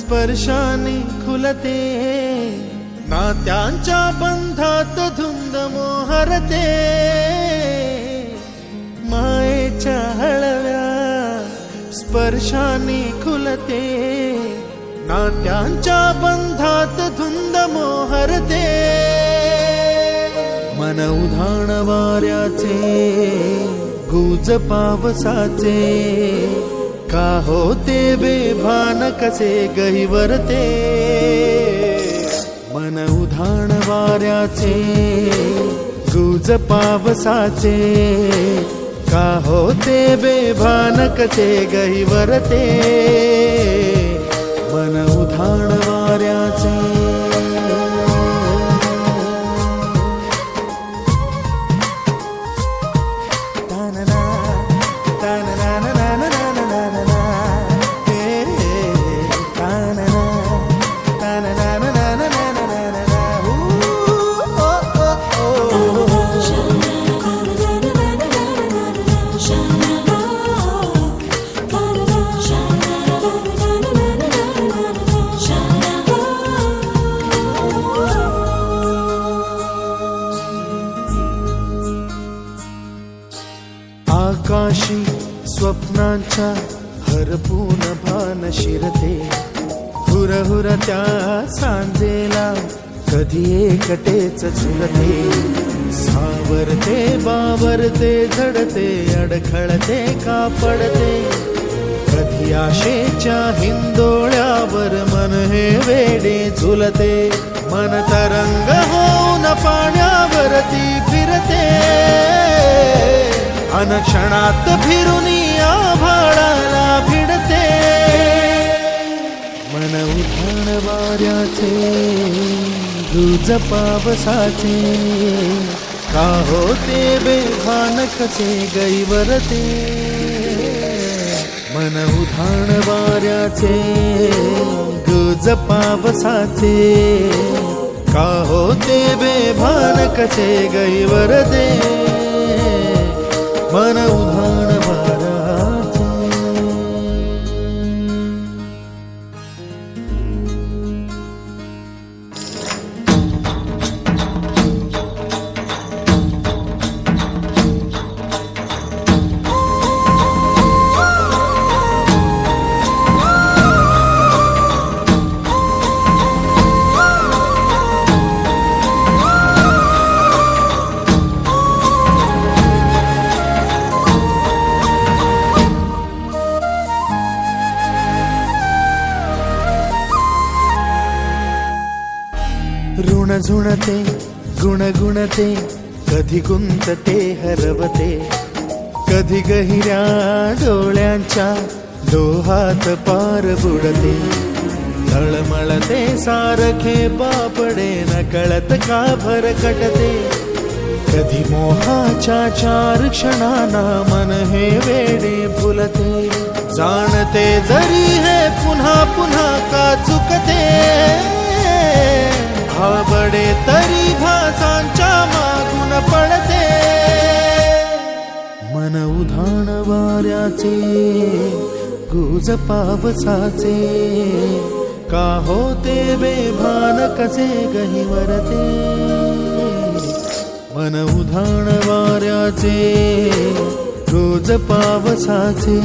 स्पर्शाने खुलते, नात्यांच्या बंधात धुंद मोहरते, मायेच्या हळव्या स्पर्शाने खुलते, नात्यांच्या बंधात धुंद मोहरते, मन उधाण वाऱ्याचे गुज पावसाचे, का होते बेभान कसे गहिवरते, मन उधाण वाऱ्याचे गुज पावसाचे, का होते बेभान कसे गहिवरते, मन उधाण वाऱ्याचे। आकाशी स्वप्नांच्या हरपून भान शिरते, हुरहुर त्या सांजेला कधी एकटेच झुरते, सावरते बावरते झडते, अडखळते का पडते, कधी आशेच्या हिंदोळ्यावर मन हे वेडे झुलते, मन तरंग होऊन पाण्यावरती फिरते, अनक्षणात फिरुनी आभाळाला भिडते, मन उधाण वाऱ्याचे गुज पावसाचे, का होते बेभान कसे गहिवरते, मन उधाण वाऱ्याचे गुज पावसाचे, का होते बेभान कसे गहिवरते, मन उधाण वाऱ्याचे। ऋण झुणते गुणगुणते, कधी गुंतते हरवते, कधी गहिऱ्या डोळ्यांच्या डोहात पार बुडते, तळमळते सारखे बापडे नकळत का भरकटते, कधी मोहाच्या चार क्षणांना मन हे वेडे भुलते, जाणते जरी हे पुन्हा पुन्हा का चुकते, भाबडे तरी भासांच्या मागून पडते, मन उधाण वाऱ्याचे गुज पावसाचे, का होते बेभान कसे गहिवरते, मन उधाण वाऱ्याचे गुज पावसाचे।